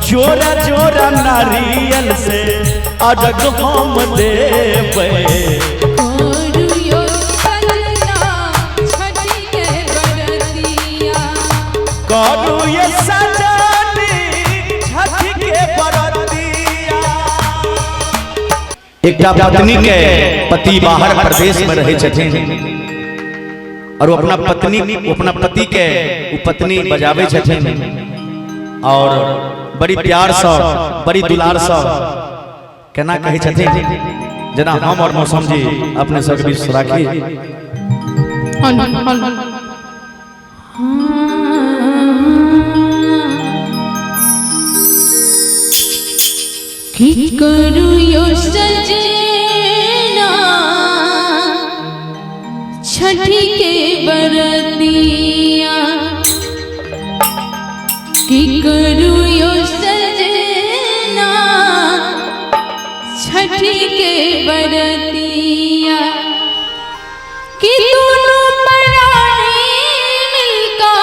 जोरा जोरा नारियल से अरग हम देवे। करू ये सजनी छठ के बरतिया। एक पत्नी के पति बाहर प्रदेश में रहे छथिन और वो अपना पति के पत्नी बजावे छथिन और बड़ी प्यार से बड़ी दुलार से केना कहे छथिन जना हम और मौसम जी अपने सब बीच राखी। की करू यो सजना छठी के बरतिया। की करू यो सजना छठी के बरतिया। कि दोनों परानी मिलका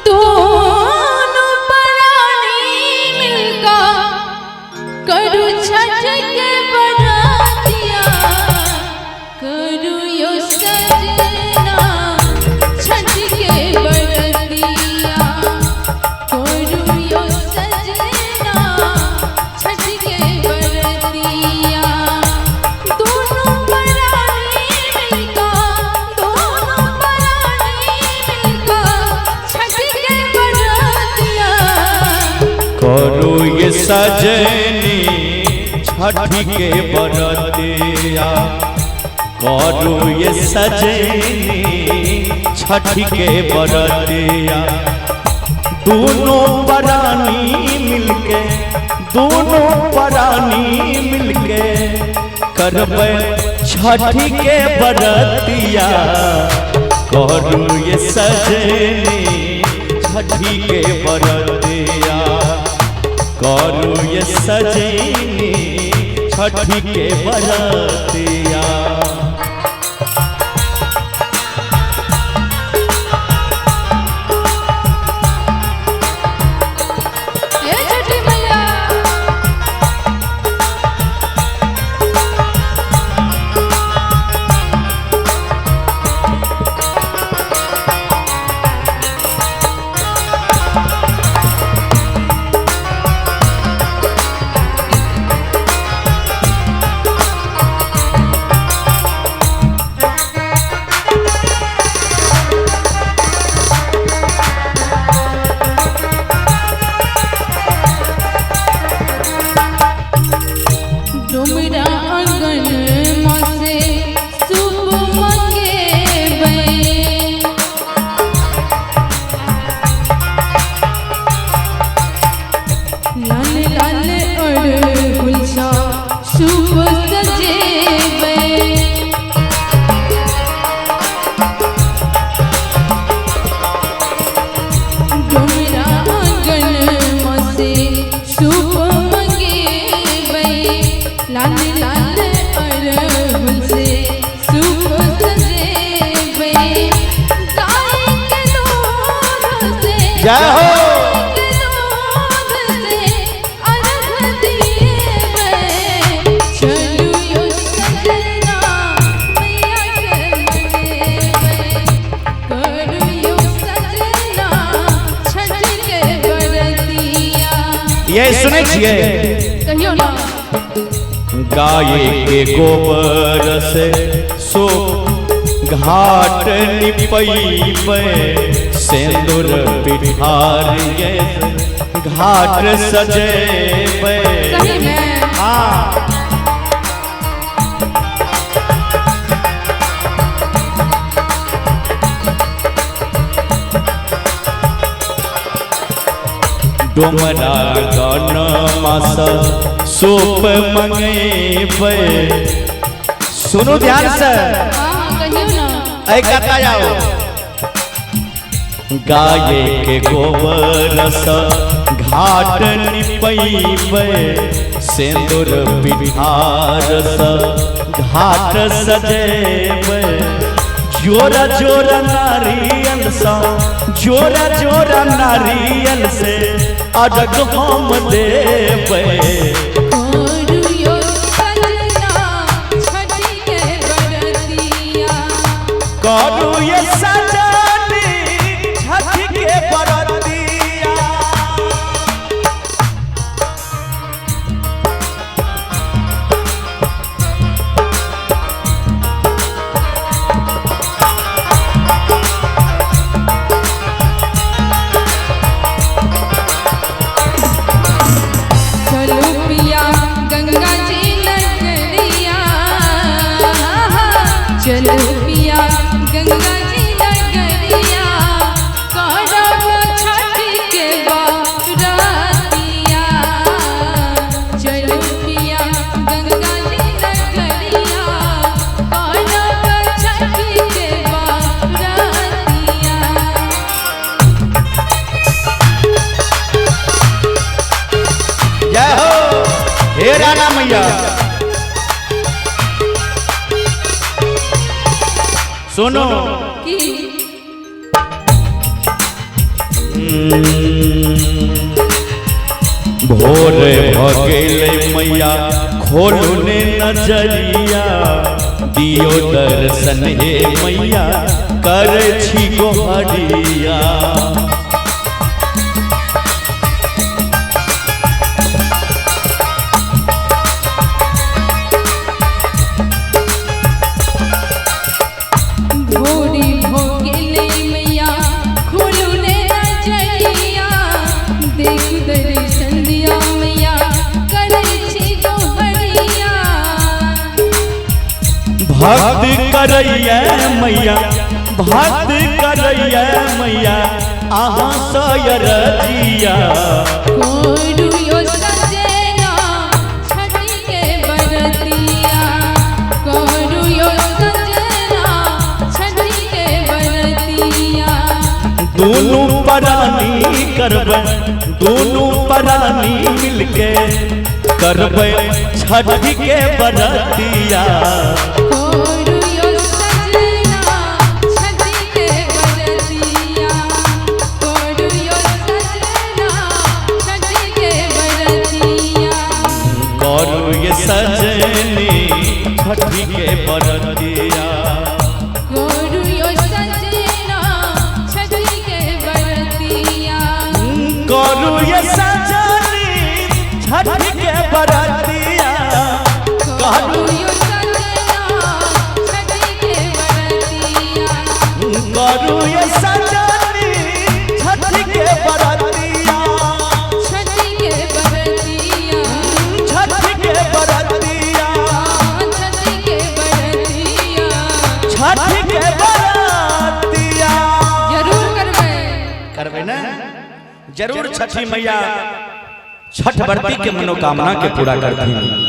दोनों परानी मिलका करू छठ के बरतिया। करू यो सजना छठ के बरतिया। करू यो सजना छठ के बरतिया। दोनों परानी मिलका दोनों परानी मिलका छठ के बरतिया। करू ये सजनी छठी के बरतिया। करू ये सजनी छठी के बरतिया। दोनों परानी मिलके दोनों परानी मिलके करबे छठी के बरतिया। करू ये सजनी छठी के बरतिया। करू ये सजनी छठी के बरतिया। ये छठी मैया डुमरा आंगन मसे सुप मंगेबै। लाल लाल अड़हुल सा सुप सजेबै। डुमरा आंगन मसे सुप मंगेबै। लाल लाल अड़हुल से सुप सजेबै। गाय के दूध से जय हो। गाय के दूध से अर्घ देबै। चलू यो सजना मैया के मनेबै। करू यो सजना छठ के बरतिया। ये सुने छिए कहियो ना गाय के गोबर से सो घाट निपैबै। सिंदूर पिठारिए घाट सजेबै। सही में हाँ डोमरा गन मास सूप मंगेबै। सुनो ध्यान से कहियो ना ऐ कथा जाओ। गाय के गोबर से घाट निपैबै। सिंदूर पिठार से घाट सजेबै। जोरा जोरा नारियल सा जोरा जोरा नारियल से अरग हम देबै कोरुयो सजना छठी के बरतिया करू ये सजनी छठी के बरतिया चलो पिया गंगा जी नगरिया चलो पिया गंगा जी नगरिया करब छठी के बरतिया चलो पिया गंगा जी नगरिया करब छठी के बरतिया जय हो हे राणा मैया। सुनो की भोर भगेले मैया खोलू ने नजरिया दियो दर्शन हे मैया कर छी गोहरिया भोरी भोगिले मैया खोलू ने नजरिया देख दर्शन दिया मैया करे छी गोहरिया भक्त करैया मैया भक्त करैया मैया अहाँ सयरजिया कोरू यो सजना छठी के बरतिया कोरू यो सजना छठी के बरतिया दोनों परानी करबै दोनों परानी मिलके करबै छठी के बरतिया कोरू यो सजना छठी के बरतिया कोरू यो सजना छठी के बरतिया करू ये सजनी छठी के बरतिया कोरू यो सजना छठी के बरतिया करू ये सजनी छठी के बरतिया कोरू यो सजना छठी के बरतिया करू ये सजनी छठी के बरतिया छठी के बरतिया छठी के बरतिया छठी के बरतिया छठी के बरतिया जरूर करबै करबै ना जरूर छठी मैया छठ व्रती के मनोकामना के पूरा करती।